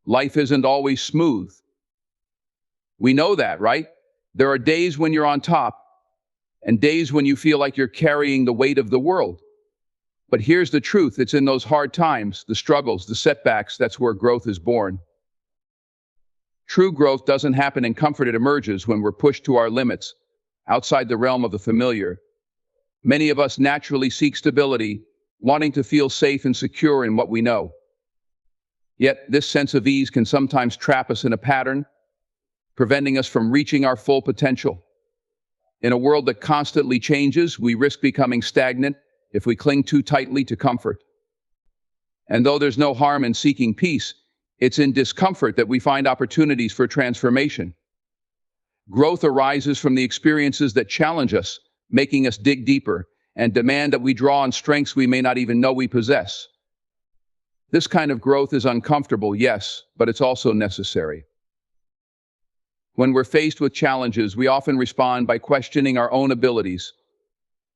Life isn't always smooth. We know that, right? There are days when you're on top and days when you feel like you're carrying the weight of the world. But here's the truth. It's in those hard times, the struggles, the setbacks, that's where growth is born. True growth doesn't happen in comfort. It emerges when we're pushed to our limits, outside the realm of the familiar. Many of us naturally seek stability, wanting to feel safe and secure in what we know. Yet this sense of ease can sometimes trap us in a pattern, preventing us from reaching our full potential. In a world that constantly changes, we risk becoming stagnant if we cling too tightly to comfort. And though there's no harm in seeking peace, it's in discomfort that we find opportunities for transformation. Growth arises from the experiences that challenge us, making us dig deeper and demand that we draw on strengths we may not even know we possess. This kind of growth is uncomfortable, yes, but it's also necessary. When we're faced with challenges, we often respond by questioning our own abilities.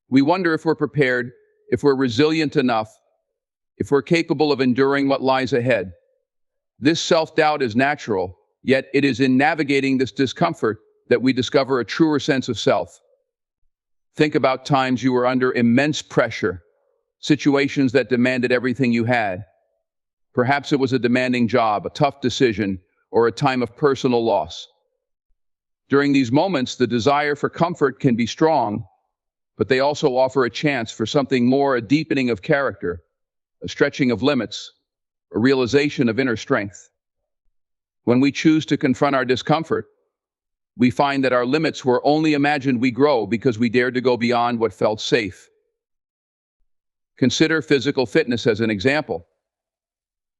We wonder if we're prepared, if we're resilient enough, if we're capable of enduring what lies ahead. This self-doubt is natural, yet it is in navigating this discomfort that we discover a truer sense of self. Think about times you were under immense pressure, situations that demanded everything you had. Perhaps it was a demanding job, a tough decision, or a time of personal loss. During these moments, the desire for comfort can be strong, but they also offer a chance for something more, a deepening of character, a stretching of limits, a realization of inner strength. When we choose to confront our discomfort, we find that our limits were only imagined. We grow because we dared to go beyond what felt safe. Consider physical fitness as an example.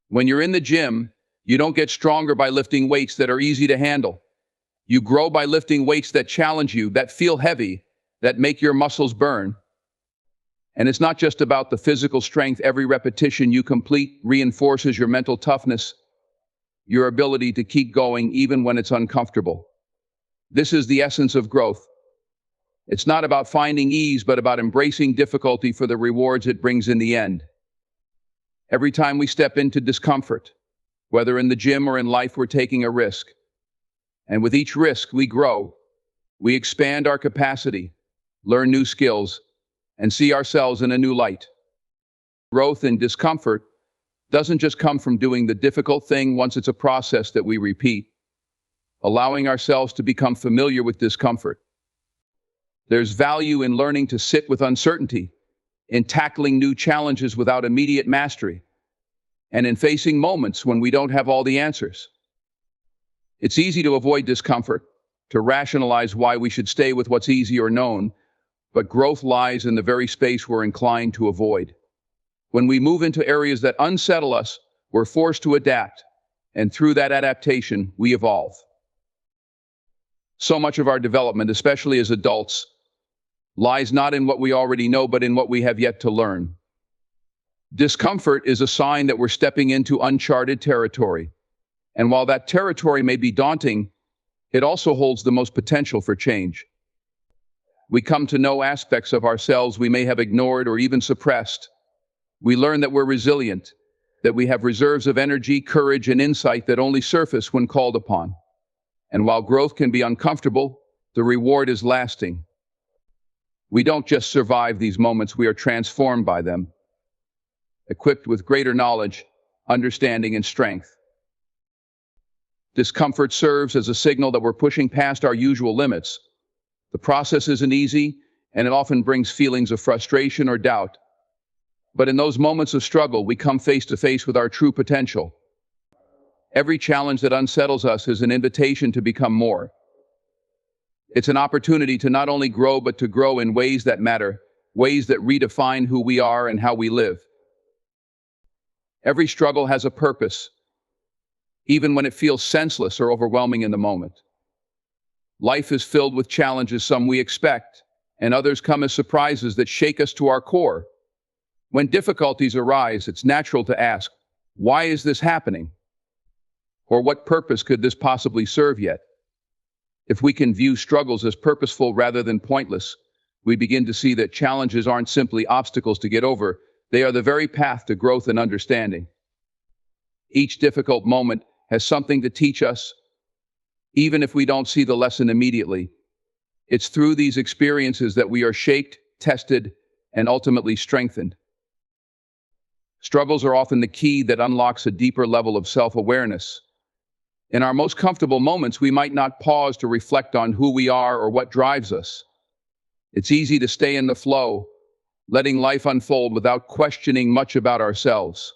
When you're in the gym, you don't get stronger by lifting weights that are easy to handle. You grow by lifting weights that challenge you, that feel heavy, that make your muscles burn. And it's not just about the physical strength. Every repetition you complete reinforces your mental toughness, your ability to keep going even when it's uncomfortable. This is the essence of growth. It's not about finding ease, but about embracing difficulty for the rewards it brings in the end. Every time we step into discomfort, whether in the gym or in life, we're taking a risk. And with each risk, we grow. We expand our capacity, learn new skills, and see ourselves in a new light. Growth in discomfort doesn't just come from doing the difficult thing once. It's a process that we repeat, allowing ourselves to become familiar with discomfort. There's value in learning to sit with uncertainty, in tackling new challenges without immediate mastery, and in facing moments when we don't have all the answers. It's easy to avoid discomfort, to rationalize why we should stay with what's easy or known, but growth lies in the very space we're inclined to avoid. When we move into areas that unsettle us, we're forced to adapt, and through that adaptation, we evolve. So much of our development, especially as adults, lies not in what we already know, but in what we have yet to learn. Discomfort is a sign that we're stepping into uncharted territory. And while that territory may be daunting, it also holds the most potential for change. We come to know aspects of ourselves we may have ignored or even suppressed. We learn that we're resilient, that we have reserves of energy, courage, and insight that only surface when called upon. And while growth can be uncomfortable, the reward is lasting. We don't just survive these moments, we are transformed by them, equipped with greater knowledge, understanding, and strength. Discomfort serves as a signal that we're pushing past our usual limits. The process isn't easy, and it often brings feelings of frustration or doubt. But in those moments of struggle, we come face to face with our true potential. Every challenge that unsettles us is an invitation to become more. It's an opportunity to not only grow, but to grow in ways that matter, ways that redefine who we are and how we live. Every struggle has a purpose, even when it feels senseless or overwhelming in the moment. Life is filled with challenges, some we expect, and others come as surprises that shake us to our core. When difficulties arise, it's natural to ask, why is this happening? Or what purpose could this possibly serve yet? If we can view struggles as purposeful rather than pointless, we begin to see that challenges aren't simply obstacles to get over, they are the very path to growth and understanding. Each difficult moment has something to teach us, even if we don't see the lesson immediately. It's through these experiences that we are shaped, tested, and ultimately strengthened. Struggles are often the key that unlocks a deeper level of self-awareness. In our most comfortable moments, we might not pause to reflect on who we are or what drives us. It's easy to stay in the flow, letting life unfold without questioning much about ourselves.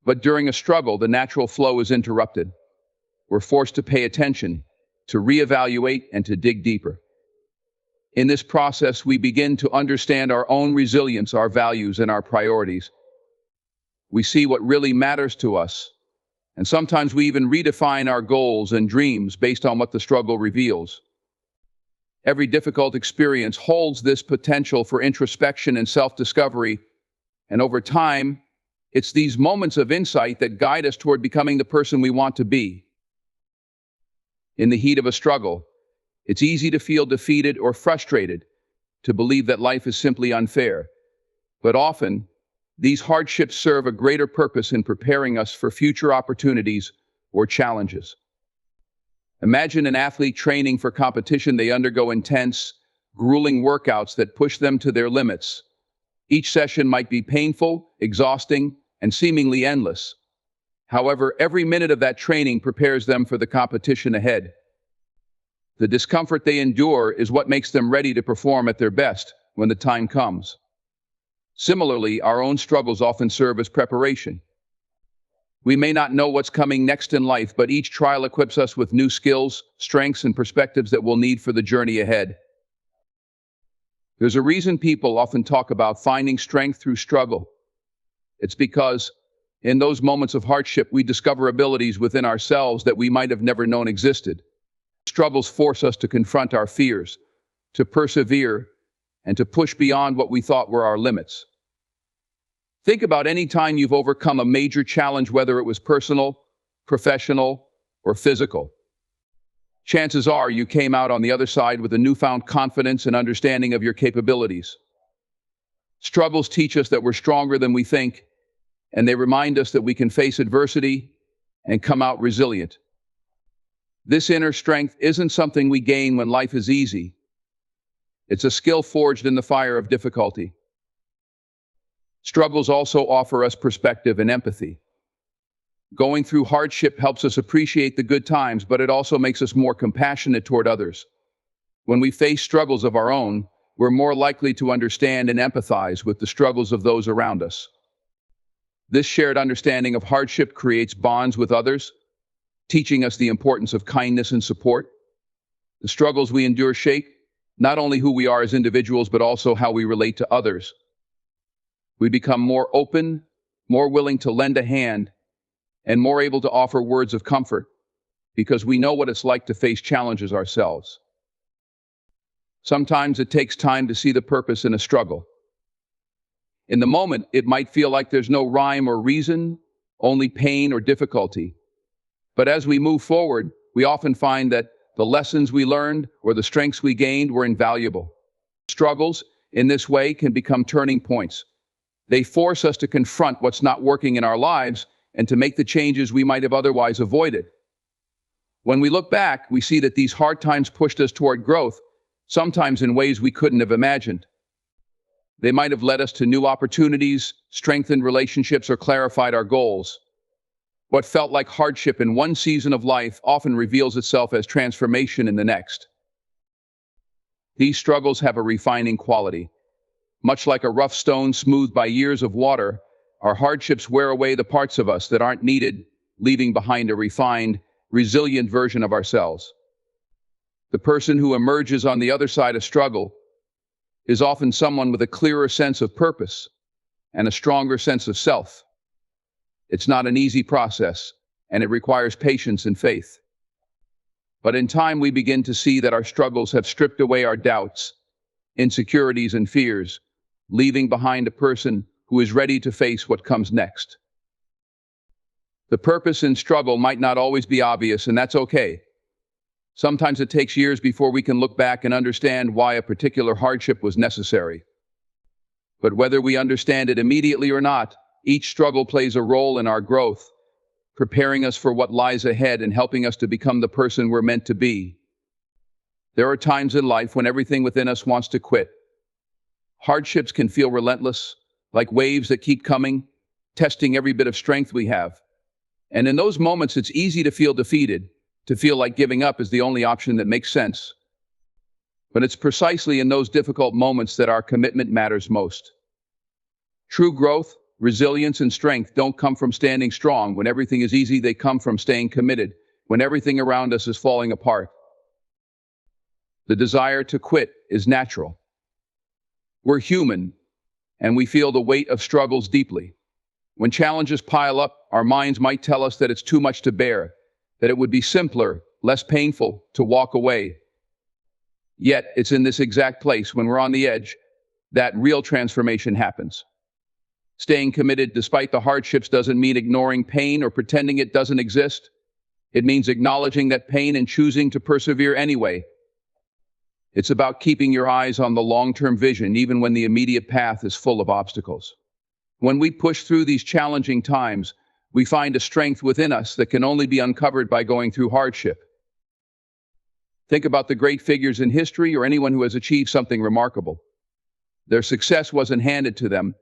But during a struggle, the natural flow is interrupted. We're forced to pay attention, to reevaluate, and to dig deeper. In this process, we begin to understand our own resilience, our values, and our priorities. We see what really matters to us, and sometimes we even redefine our goals and dreams based on what the struggle reveals. Every difficult experience holds this potential for introspection and self-discovery, and over time, it's these moments of insight that guide us toward becoming the person we want to be. In the heat of a struggle, it's easy to feel defeated or frustrated, to believe that life is simply unfair. But often, these hardships serve a greater purpose in preparing us for future opportunities or challenges. Imagine an athlete training for competition. They undergo intense, grueling workouts that push them to their limits. Each session might be painful, exhausting, and seemingly endless. However, every minute of that training prepares them for the competition ahead. The discomfort they endure is what makes them ready to perform at their best when the time comes. Similarly, our own struggles often serve as preparation. We may not know what's coming next in life, but each trial equips us with new skills, strengths, and perspectives that we'll need for the journey ahead. There's a reason people often talk about finding strength through struggle. It's because in those moments of hardship, we discover abilities within ourselves that we might have never known existed. Struggles force us to confront our fears, to persevere, and to push beyond what we thought were our limits. Think about any time you've overcome a major challenge, whether it was personal, professional, or physical. Chances are you came out on the other side with a newfound confidence and understanding of your capabilities. Struggles teach us that we're stronger than we think, and they remind us that we can face adversity and come out resilient. This inner strength isn't something we gain when life is easy. It's a skill forged in the fire of difficulty. Struggles also offer us perspective and empathy. Going through hardship helps us appreciate the good times, but it also makes us more compassionate toward others. When we face struggles of our own, we're more likely to understand and empathize with the struggles of those around us. This shared understanding of hardship creates bonds with others, teaching us the importance of kindness and support. The struggles we endure shape not only who we are as individuals, but also how we relate to others. We become more open, more willing to lend a hand, and more able to offer words of comfort because we know what it's like to face challenges ourselves. Sometimes it takes time to see the purpose in a struggle. In the moment, it might feel like there's no rhyme or reason, only pain or difficulty. But as we move forward, we often find that the lessons we learned or the strengths we gained were invaluable. Struggles, in this way, can become turning points. They force us to confront what's not working in our lives and to make the changes we might have otherwise avoided. When we look back, we see that these hard times pushed us toward growth, sometimes in ways we couldn't have imagined. They might have led us to new opportunities, strengthened relationships, or clarified our goals. What felt like hardship in one season of life often reveals itself as transformation in the next. These struggles have a refining quality. Much like a rough stone smoothed by years of water, our hardships wear away the parts of us that aren't needed, leaving behind a refined, resilient version of ourselves. The person who emerges on the other side of struggle is often someone with a clearer sense of purpose and a stronger sense of self. It's not an easy process, and it requires patience and faith. But in time, we begin to see that our struggles have stripped away our doubts, insecurities, and fears, leaving behind a person who is ready to face what comes next. The purpose in struggle might not always be obvious, and that's okay. Sometimes it takes years before we can look back and understand why a particular hardship was necessary. But whether we understand it immediately or not, each struggle plays a role in our growth, preparing us for what lies ahead and helping us to become the person we're meant to be. There are times in life when everything within us wants to quit. Hardships can feel relentless, like waves that keep coming, testing every bit of strength we have. And in those moments, it's easy to feel defeated, to feel like giving up is the only option that makes sense. But it's precisely in those difficult moments that our commitment matters most. True growth, resilience, and strength don't come from standing strong. When everything is easy, they come from staying committed, when everything around us is falling apart. The desire to quit is natural. We're human, and we feel the weight of struggles deeply. When challenges pile up, our minds might tell us that it's too much to bear, that it would be simpler, less painful to walk away. Yet, it's in this exact place, when we're on the edge, that real transformation happens. Staying committed despite the hardships doesn't mean ignoring pain or pretending it doesn't exist. It means acknowledging that pain and choosing to persevere anyway. It's about keeping your eyes on the long-term vision, even when the immediate path is full of obstacles. When we push through these challenging times, we find a strength within us that can only be uncovered by going through hardship. Think about the great figures in history or anyone who has achieved something remarkable. Their success wasn't handed to them,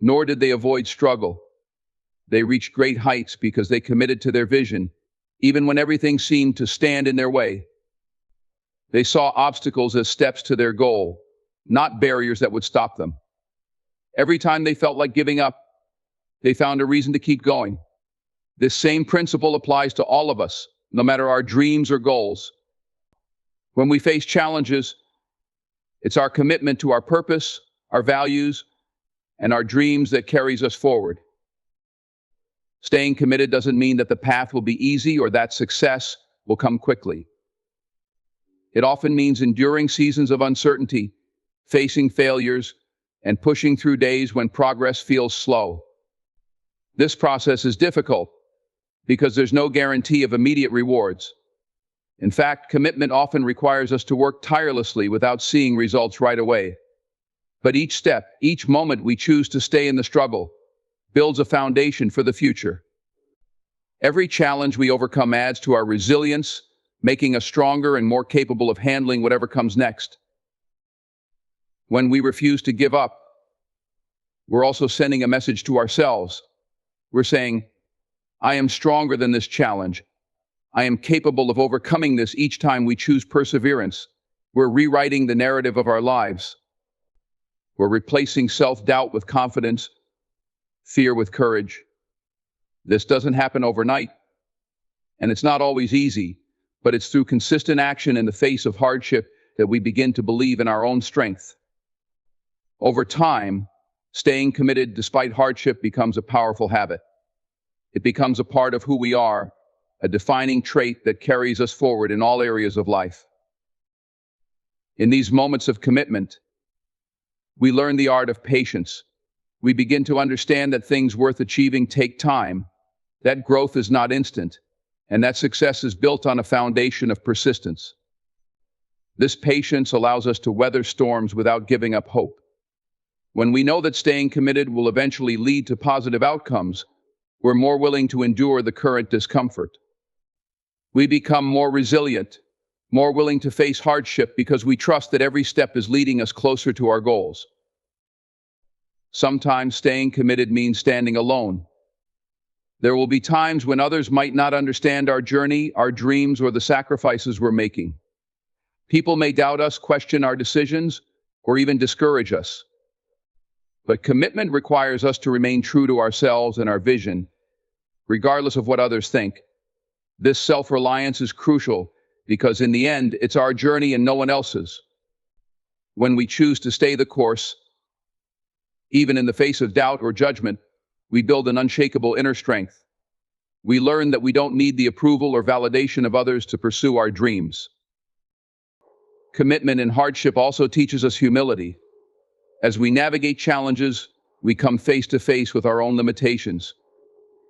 nor did they avoid struggle. They reached great heights because they committed to their vision, even when everything seemed to stand in their way. They saw obstacles as steps to their goal, not barriers that would stop them. Every time they felt like giving up, they found a reason to keep going. This same principle applies to all of us, no matter our dreams or goals. When we face challenges, it's our commitment to our purpose, our values, and our dreams that carries us forward. Staying committed doesn't mean that the path will be easy or that success will come quickly. It often means enduring seasons of uncertainty, facing failures, and pushing through days when progress feels slow. This process is difficult because there's no guarantee of immediate rewards. In fact, commitment often requires us to work tirelessly without seeing results right away. But each step, each moment we choose to stay in the struggle, builds a foundation for the future. Every challenge we overcome adds to our resilience, making us stronger and more capable of handling whatever comes next. When we refuse to give up, we're also sending a message to ourselves. We're saying, I am stronger than this challenge. I am capable of overcoming this. Each time we choose perseverance, we're rewriting the narrative of our lives. We're replacing self-doubt with confidence, fear with courage. This doesn't happen overnight, and it's not always easy, but it's through consistent action in the face of hardship that we begin to believe in our own strength. Over time, staying committed despite hardship becomes a powerful habit. It becomes a part of who we are, a defining trait that carries us forward in all areas of life. In these moments of commitment, we learn the art of patience. We begin to understand that things worth achieving take time, that growth is not instant, and that success is built on a foundation of persistence. This patience allows us to weather storms without giving up hope. When we know that staying committed will eventually lead to positive outcomes, we're more willing to endure the current discomfort. We become more resilient, more willing to face hardship because we trust that every step is leading us closer to our goals. Sometimes staying committed means standing alone. There will be times when others might not understand our journey, our dreams, or the sacrifices we're making. People may doubt us, question our decisions, or even discourage us. But commitment requires us to remain true to ourselves and our vision, regardless of what others think. This self-reliance is crucial because in the end, it's our journey and no one else's. When we choose to stay the course, even in the face of doubt or judgment, we build an unshakable inner strength. We learn that we don't need the approval or validation of others to pursue our dreams. Commitment in hardship also teaches us humility. As we navigate challenges, we come face to face with our own limitations.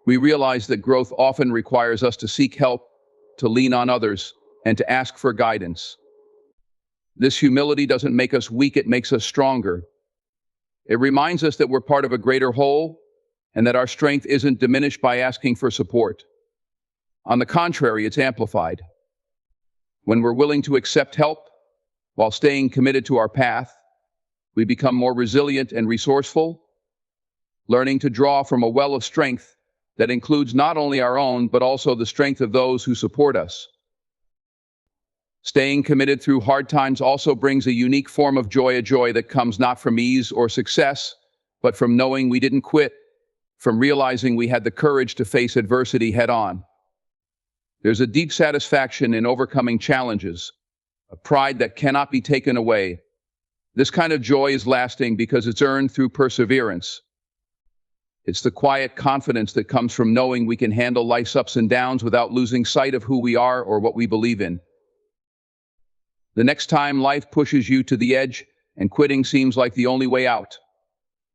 We realize that growth often requires us to seek help, to lean on others, and to ask for guidance. This humility doesn't make us weak, it makes us stronger. It reminds us that we're part of a greater whole, and that our strength isn't diminished by asking for support. On the contrary, it's amplified. When we're willing to accept help while staying committed to our path, we become more resilient and resourceful, learning to draw from a well of strength that includes not only our own, but also the strength of those who support us. Staying committed through hard times also brings a unique form of joy, a joy that comes not from ease or success, but from knowing we didn't quit, from realizing we had the courage to face adversity head on. There's a deep satisfaction in overcoming challenges, a pride that cannot be taken away. This kind of joy is lasting because it's earned through perseverance. It's the quiet confidence that comes from knowing we can handle life's ups and downs without losing sight of who we are or what we believe in. The next time life pushes you to the edge and quitting seems like the only way out,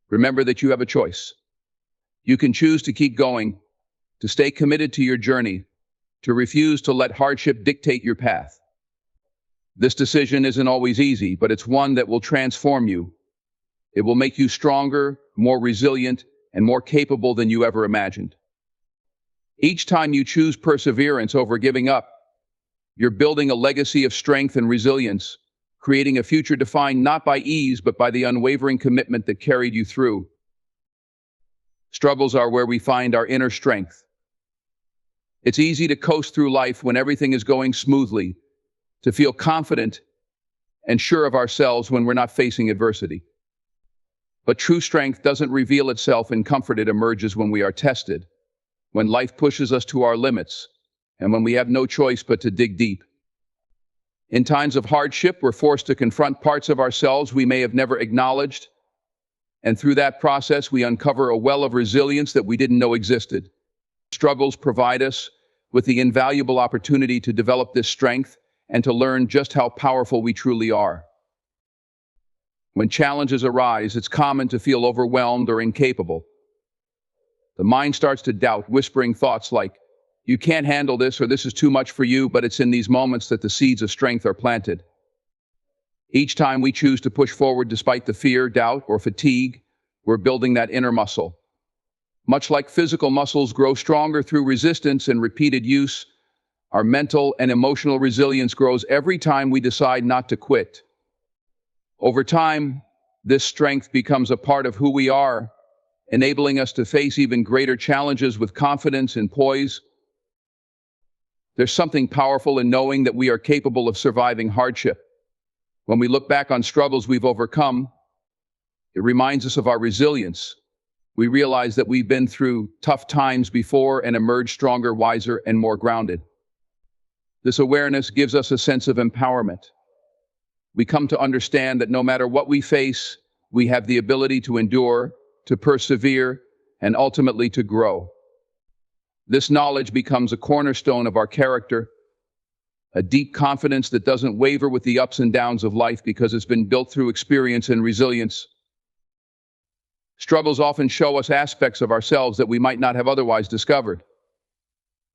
remember that you have a choice. You can choose to keep going, to stay committed to your journey, to refuse to let hardship dictate your path. This decision isn't always easy, but it's one that will transform you. It will make you stronger, more resilient, and more capable than you ever imagined. Each time you choose perseverance over giving up, you're building a legacy of strength and resilience, creating a future defined not by ease, but by the unwavering commitment that carried you through. Struggles are where we find our inner strength. It's easy to coast through life when everything is going smoothly, to feel confident and sure of ourselves when we're not facing adversity. But true strength doesn't reveal itself in comfort. It emerges when we are tested, when life pushes us to our limits, and when we have no choice but to dig deep. In times of hardship, we're forced to confront parts of ourselves we may have never acknowledged, and through that process, we uncover a well of resilience that we didn't know existed. Struggles provide us with the invaluable opportunity to develop this strength and to learn just how powerful we truly are. When challenges arise, it's common to feel overwhelmed or incapable. The mind starts to doubt, whispering thoughts like, "You can't handle this," or "This is too much for you," but it's in these moments that the seeds of strength are planted. Each time we choose to push forward despite the fear, doubt, or fatigue, we're building that inner muscle. Much like physical muscles grow stronger through resistance and repeated use, our mental and emotional resilience grows every time we decide not to quit. Over time, this strength becomes a part of who we are, enabling us to face even greater challenges with confidence and poise. There's something powerful in knowing that we are capable of surviving hardship. When we look back on struggles we've overcome, it reminds us of our resilience. We realize that we've been through tough times before and emerged stronger, wiser, and more grounded. This awareness gives us a sense of empowerment. We come to understand that no matter what we face, we have the ability to endure, to persevere, and ultimately to grow. This knowledge becomes a cornerstone of our character, a deep confidence that doesn't waver with the ups and downs of life because it's been built through experience and resilience. Struggles often show us aspects of ourselves that we might not have otherwise discovered.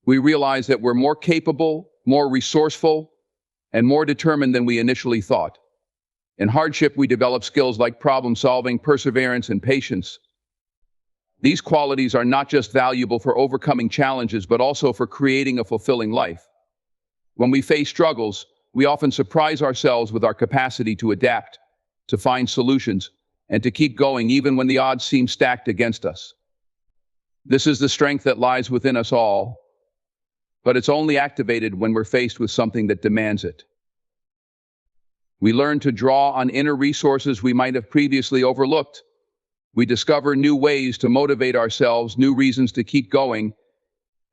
We realize that we're more capable, more resourceful, and more determined than we initially thought. In hardship, we develop skills like problem solving, perseverance, and patience. These qualities are not just valuable for overcoming challenges, but also for creating a fulfilling life. When we face struggles, we often surprise ourselves with our capacity to adapt, to find solutions, and to keep going even when the odds seem stacked against us. This is the strength that lies within us all, but it's only activated when we're faced with something that demands it. We learn to draw on inner resources we might have previously overlooked. We discover new ways to motivate ourselves, new reasons to keep going,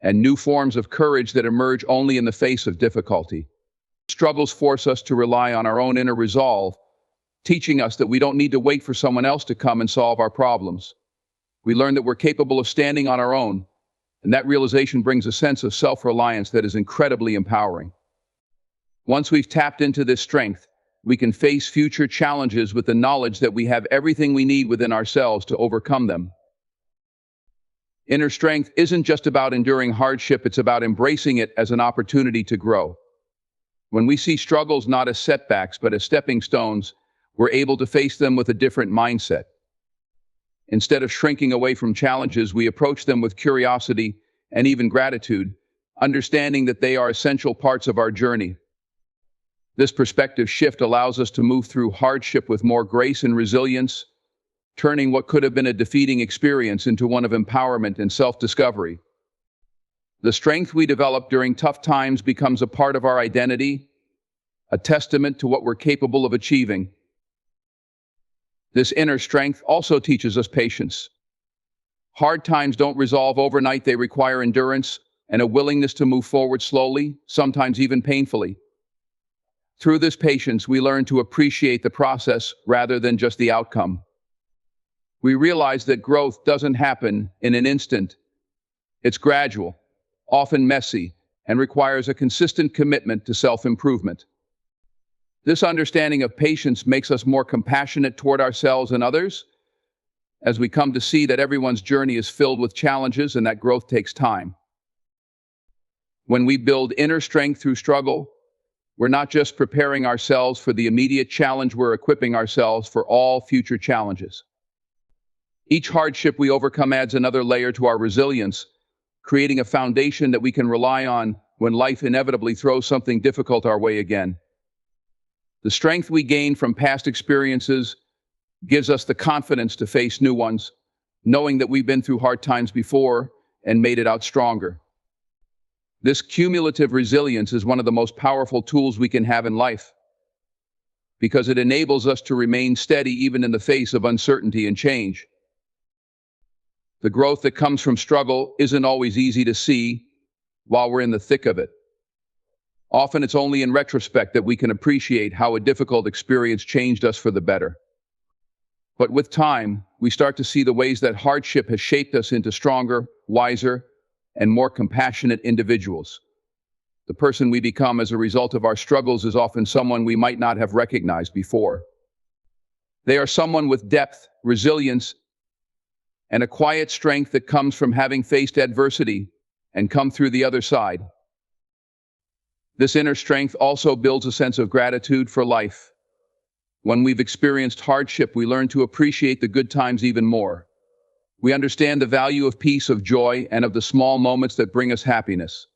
and new forms of courage that emerge only in the face of difficulty. Struggles force us to rely on our own inner resolve, teaching us that we don't need to wait for someone else to come and solve our problems. We learn that we're capable of standing on our own, and that realization brings a sense of self-reliance that is incredibly empowering. Once we've tapped into this strength, we can face future challenges with the knowledge that we have everything we need within ourselves to overcome them. Inner strength isn't just about enduring hardship, it's about embracing it as an opportunity to grow. When we see struggles not as setbacks, but as stepping stones, we're able to face them with a different mindset. Instead of shrinking away from challenges, we approach them with curiosity and even gratitude, understanding that they are essential parts of our journey. This perspective shift allows us to move through hardship with more grace and resilience, turning what could have been a defeating experience into one of empowerment and self-discovery. The strength we develop during tough times becomes a part of our identity, a testament to what we're capable of achieving. This inner strength also teaches us patience. Hard times don't resolve overnight, they require endurance and a willingness to move forward slowly, sometimes even painfully. Through this patience, we learn to appreciate the process rather than just the outcome. We realize that growth doesn't happen in an instant. It's gradual, often messy, and requires a consistent commitment to self-improvement. This understanding of patience makes us more compassionate toward ourselves and others, as we come to see that everyone's journey is filled with challenges and that growth takes time. When we build inner strength through struggle, we're not just preparing ourselves for the immediate challenge, we're equipping ourselves for all future challenges. Each hardship we overcome adds another layer to our resilience, creating a foundation that we can rely on when life inevitably throws something difficult our way again. The strength we gain from past experiences gives us the confidence to face new ones, knowing that we've been through hard times before and made it out stronger. This cumulative resilience is one of the most powerful tools we can have in life, because it enables us to remain steady even in the face of uncertainty and change. The growth that comes from struggle isn't always easy to see while we're in the thick of it. Often it's only in retrospect that we can appreciate how a difficult experience changed us for the better. But with time, we start to see the ways that hardship has shaped us into stronger, wiser, and more compassionate individuals. The person we become as a result of our struggles is often someone we might not have recognized before. They are someone with depth, resilience, and a quiet strength that comes from having faced adversity and come through the other side. This inner strength also builds a sense of gratitude for life. When we've experienced hardship, we learn to appreciate the good times even more. We understand the value of peace, of joy, and of the small moments that bring us happiness.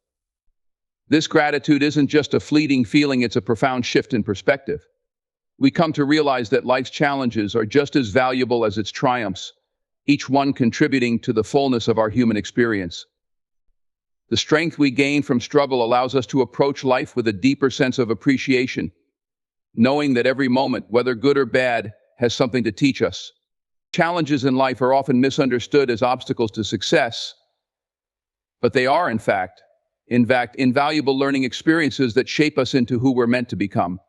This gratitude isn't just a fleeting feeling, it's a profound shift in perspective. We come to realize that life's challenges are just as valuable as its triumphs, each one contributing to the fullness of our human experience. The strength we gain from struggle allows us to approach life with a deeper sense of appreciation, knowing that every moment, whether good or bad, has something to teach us. Challenges in life are often misunderstood as obstacles to success, but they are, in fact, invaluable learning experiences that shape us into who we're meant to become.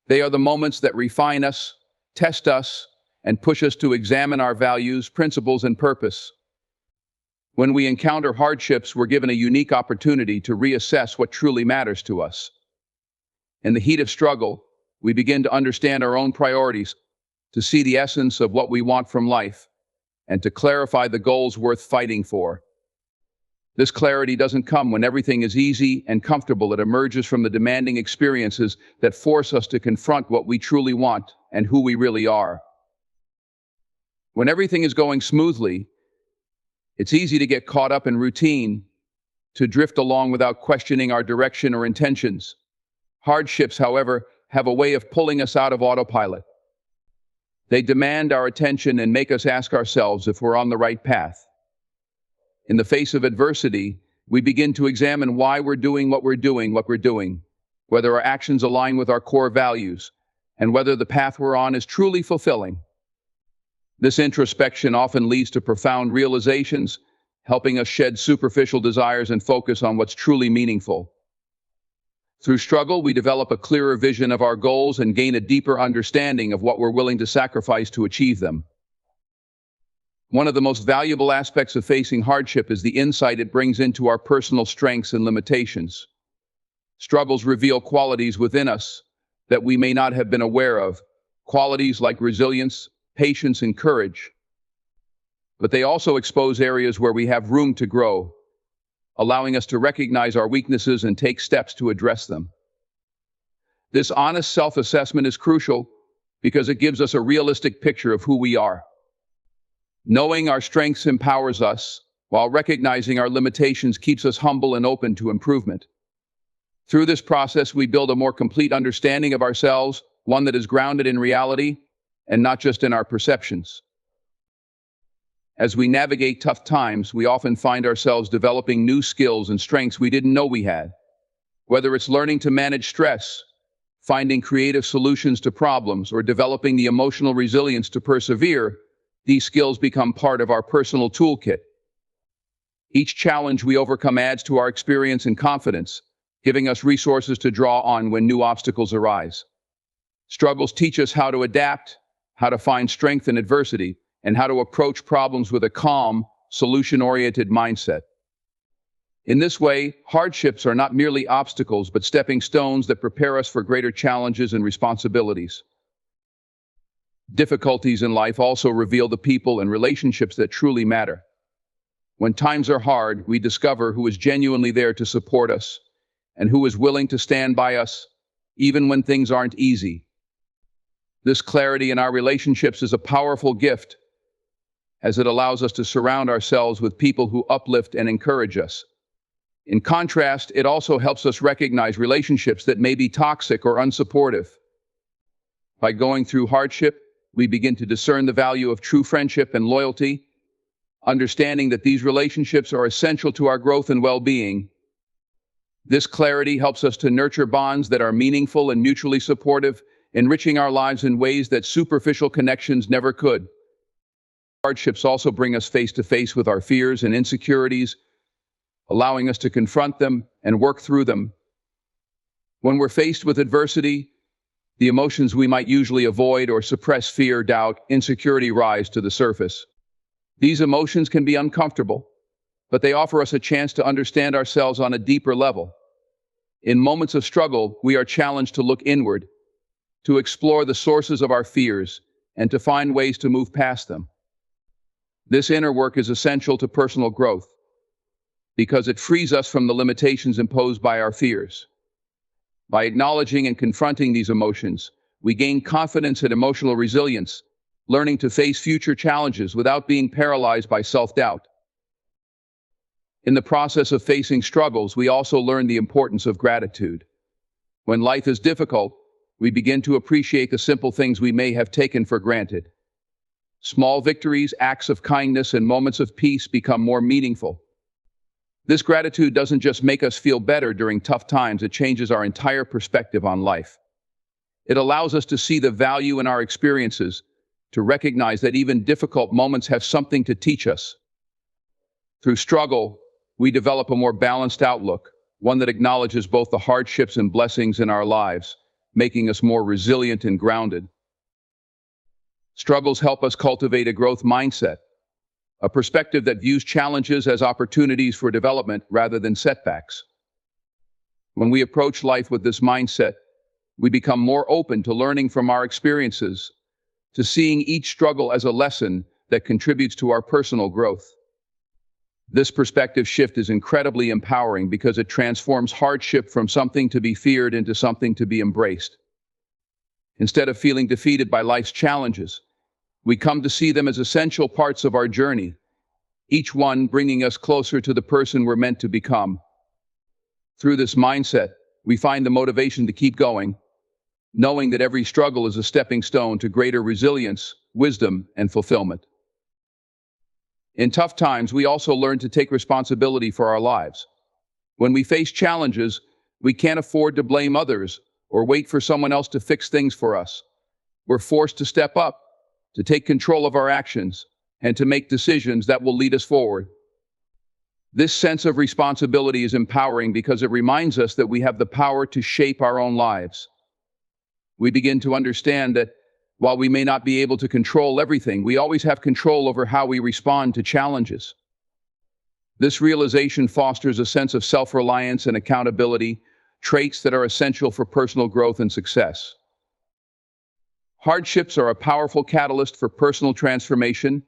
They are the moments that refine us, test us, and push us to examine our values, principles, and purpose. When we encounter hardships, we're given a unique opportunity to reassess what truly matters to us. In the heat of struggle, we begin to understand our own priorities, to see the essence of what we want from life, and to clarify the goals worth fighting for. This clarity doesn't come when everything is easy and comfortable. It emerges from the demanding experiences that force us to confront what we truly want and who we really are. When everything is going smoothly, it's easy to get caught up in routine, to drift along without questioning our direction or intentions. Hardships, however, have a way of pulling us out of autopilot. They demand our attention and make us ask ourselves if we're on the right path. In the face of adversity, we begin to examine why we're doing what we're doing, whether our actions align with our core values, and whether the path we're on is truly fulfilling. This introspection often leads to profound realizations, helping us shed superficial desires and focus on what's truly meaningful. Through struggle, we develop a clearer vision of our goals and gain a deeper understanding of what we're willing to sacrifice to achieve them. One of the most valuable aspects of facing hardship is the insight it brings into our personal strengths and limitations. Struggles reveal qualities within us that we may not have been aware of, qualities like resilience, patience, and courage. But they also expose areas where we have room to grow, allowing us to recognize our weaknesses and take steps to address them. This honest self-assessment is crucial because it gives us a realistic picture of who we are. Knowing our strengths empowers us, while recognizing our limitations keeps us humble and open to improvement. Through this process, we build a more complete understanding of ourselves, one that is grounded in reality and not just in our perceptions. As we navigate tough times, we often find ourselves developing new skills and strengths we didn't know we had. Whether it's learning to manage stress, finding creative solutions to problems, or developing the emotional resilience to persevere, these skills become part of our personal toolkit. Each challenge we overcome adds to our experience and confidence, giving us resources to draw on when new obstacles arise. Struggles teach us how to adapt, how to find strength in adversity, and how to approach problems with a calm, solution-oriented mindset. In this way, hardships are not merely obstacles, but stepping stones that prepare us for greater challenges and responsibilities. Difficulties in life also reveal the people and relationships that truly matter. When times are hard, we discover who is genuinely there to support us and who is willing to stand by us, even when things aren't easy. This clarity in our relationships is a powerful gift, as it allows us to surround ourselves with people who uplift and encourage us. In contrast, it also helps us recognize relationships that may be toxic or unsupportive. By going through hardship, we begin to discern the value of true friendship and loyalty, understanding that these relationships are essential to our growth and well-being. This clarity helps us to nurture bonds that are meaningful and mutually supportive, enriching our lives in ways that superficial connections never could. Hardships also bring us face to face with our fears and insecurities, allowing us to confront them and work through them. When we're faced with adversity, the emotions we might usually avoid or suppress, fear, doubt, insecurity, rise to the surface. These emotions can be uncomfortable, but they offer us a chance to understand ourselves on a deeper level. In moments of struggle, we are challenged to look inward, to explore the sources of our fears, and to find ways to move past them. This inner work is essential to personal growth because it frees us from the limitations imposed by our fears. By acknowledging and confronting these emotions, we gain confidence and emotional resilience, learning to face future challenges without being paralyzed by self-doubt. In the process of facing struggles, we also learn the importance of gratitude. When life is difficult, we begin to appreciate the simple things we may have taken for granted. Small victories, acts of kindness, and moments of peace become more meaningful. This gratitude doesn't just make us feel better during tough times, it changes our entire perspective on life. It allows us to see the value in our experiences, to recognize that even difficult moments have something to teach us. Through struggle, we develop a more balanced outlook, one that acknowledges both the hardships and blessings in our lives, making us more resilient and grounded. Struggles help us cultivate a growth mindset, a perspective that views challenges as opportunities for development rather than setbacks. When we approach life with this mindset, we become more open to learning from our experiences, to seeing each struggle as a lesson that contributes to our personal growth. This perspective shift is incredibly empowering because it transforms hardship from something to be feared into something to be embraced. Instead of feeling defeated by life's challenges, we come to see them as essential parts of our journey, each one bringing us closer to the person we're meant to become. Through this mindset, we find the motivation to keep going, knowing that every struggle is a stepping stone to greater resilience, wisdom, and fulfillment. In tough times, we also learn to take responsibility for our lives. When we face challenges, we can't afford to blame others or wait for someone else to fix things for us. We're forced to step up, to take control of our actions, and to make decisions that will lead us forward. This sense of responsibility is empowering because it reminds us that we have the power to shape our own lives. We begin to understand that while we may not be able to control everything, we always have control over how we respond to challenges. This realization fosters a sense of self-reliance and accountability, traits that are essential for personal growth and success. Hardships are a powerful catalyst for personal transformation.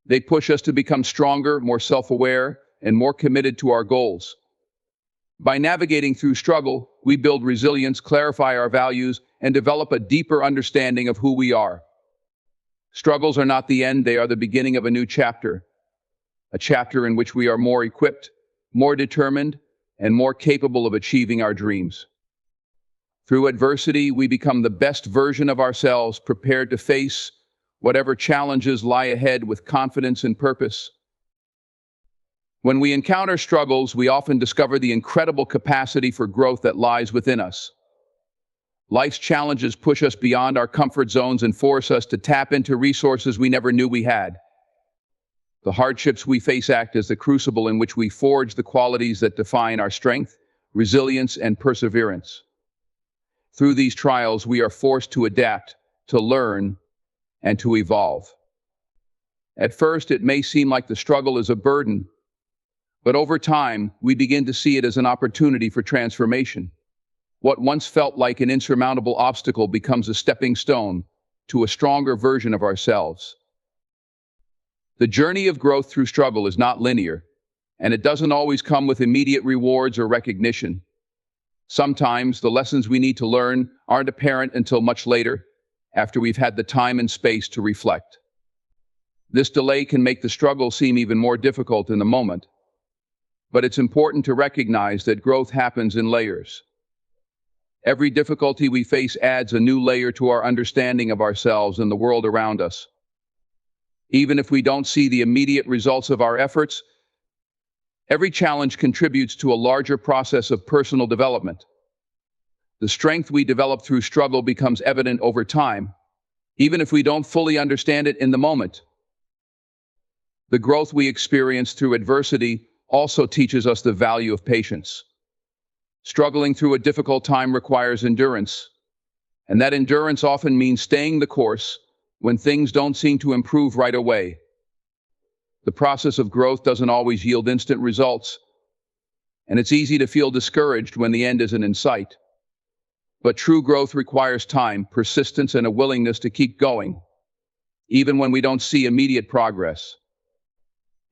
They push us to become stronger, more self-aware, and more committed to our goals. By navigating through struggle, we build resilience, clarify our values, and develop a deeper understanding of who we are. Struggles are not the end, they are the beginning of a new chapter. a chapter in which we are more equipped, more determined, and more capable of achieving our dreams. Through adversity, we become the best version of ourselves, prepared to face whatever challenges lie ahead with confidence and purpose. When we encounter struggles, we often discover the incredible capacity for growth that lies within us. Life's challenges push us beyond our comfort zones and force us to tap into resources we never knew we had. The hardships we face act as the crucible in which we forge the qualities that define our strength, resilience, and perseverance. Through these trials, we are forced to adapt, to learn, and to evolve. At first, it may seem like the struggle is a burden, but over time, we begin to see it as an opportunity for transformation. What once felt like an insurmountable obstacle becomes a stepping stone to a stronger version of ourselves. The journey of growth through struggle is not linear, and it doesn't always come with immediate rewards or recognition. Sometimes the lessons we need to learn aren't apparent until much later, after we've had the time and space to reflect. This delay can make the struggle seem even more difficult in the moment, but it's important to recognize that growth happens in layers. Every difficulty we face adds a new layer to our understanding of ourselves and the world around us. Even if we don't see the immediate results of our efforts, every challenge contributes to a larger process of personal development. The strength we develop through struggle becomes evident over time, even if we don't fully understand it in the moment. The growth we experience through adversity also teaches us the value of patience. Struggling through a difficult time requires endurance, and that endurance often means staying the course when things don't seem to improve right away. The process of growth doesn't always yield instant results, and it's easy to feel discouraged when the end isn't in sight. But true growth requires time, persistence, and a willingness to keep going, even when we don't see immediate progress.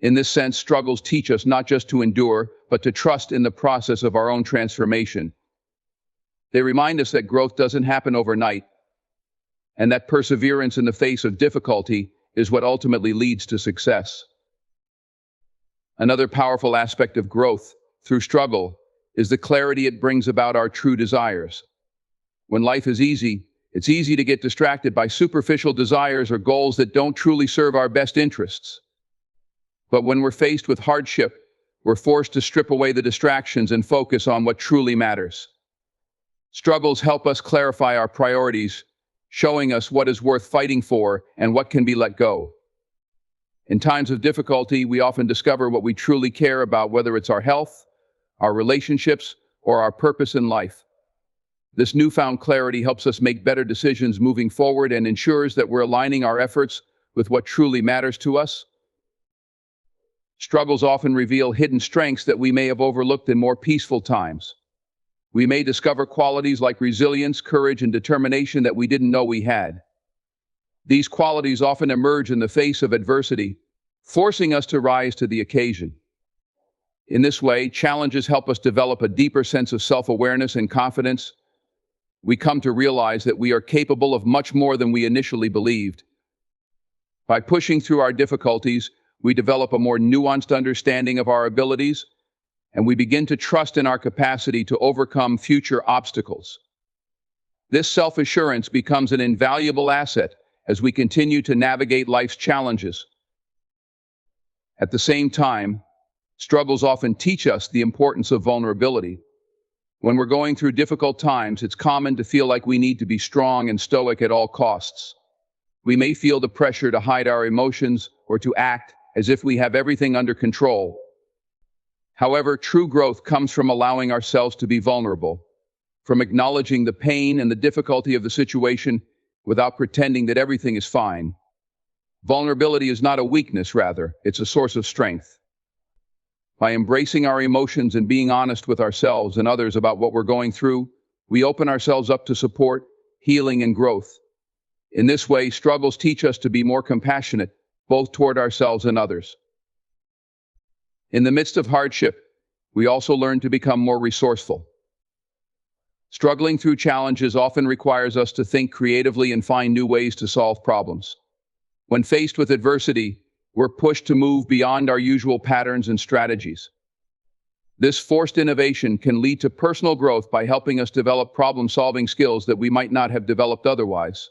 In this sense, struggles teach us not just to endure, but to trust in the process of our own transformation. They remind us that growth doesn't happen overnight, and that perseverance in the face of difficulty is what ultimately leads to success. Another powerful aspect of growth through struggle is the clarity it brings about our true desires. When life is easy, it's easy to get distracted by superficial desires or goals that don't truly serve our best interests. But when we're faced with hardship, we're forced to strip away the distractions and focus on what truly matters. Struggles help us clarify our priorities, showing us what is worth fighting for and what can be let go. In times of difficulty, we often discover what we truly care about, whether it's our health, our relationships, or our purpose in life. This newfound clarity helps us make better decisions moving forward and ensures that we're aligning our efforts with what truly matters to us. Struggles often reveal hidden strengths that we may have overlooked in more peaceful times. We may discover qualities like resilience, courage, and determination that we didn't know we had. These qualities often emerge in the face of adversity, forcing us to rise to the occasion. In this way, challenges help us develop a deeper sense of self-awareness and confidence. We come to realize that we are capable of much more than we initially believed. By pushing through our difficulties, we develop a more nuanced understanding of our abilities, and we begin to trust in our capacity to overcome future obstacles. This self-assurance becomes an invaluable asset as we continue to navigate life's challenges. At the same time, struggles often teach us the importance of vulnerability. When we're going through difficult times, it's common to feel like we need to be strong and stoic at all costs. We may feel the pressure to hide our emotions or to act as if we have everything under control. However, true growth comes from allowing ourselves to be vulnerable, from acknowledging the pain and the difficulty of the situation without pretending that everything is fine. Vulnerability is not a weakness, rather, it's a source of strength. By embracing our emotions and being honest with ourselves and others about what we're going through, we open ourselves up to support, healing, and growth. In this way, struggles teach us to be more compassionate, both toward ourselves and others. In the midst of hardship, we also learn to become more resourceful. Struggling through challenges often requires us to think creatively and find new ways to solve problems. When faced with adversity, We're pushed to move beyond our usual patterns and strategies. This forced innovation can lead to personal growth by helping us develop problem-solving skills that we might not have developed otherwise.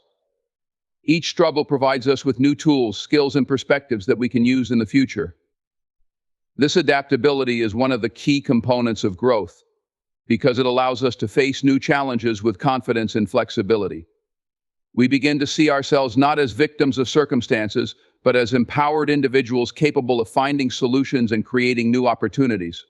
Each struggle provides us with new tools, skills, and perspectives that we can use in the future. This adaptability is one of the key components of growth because it allows us to face new challenges with confidence and flexibility. We begin to see ourselves not as victims of circumstances, but as empowered individuals capable of finding solutions and creating new opportunities.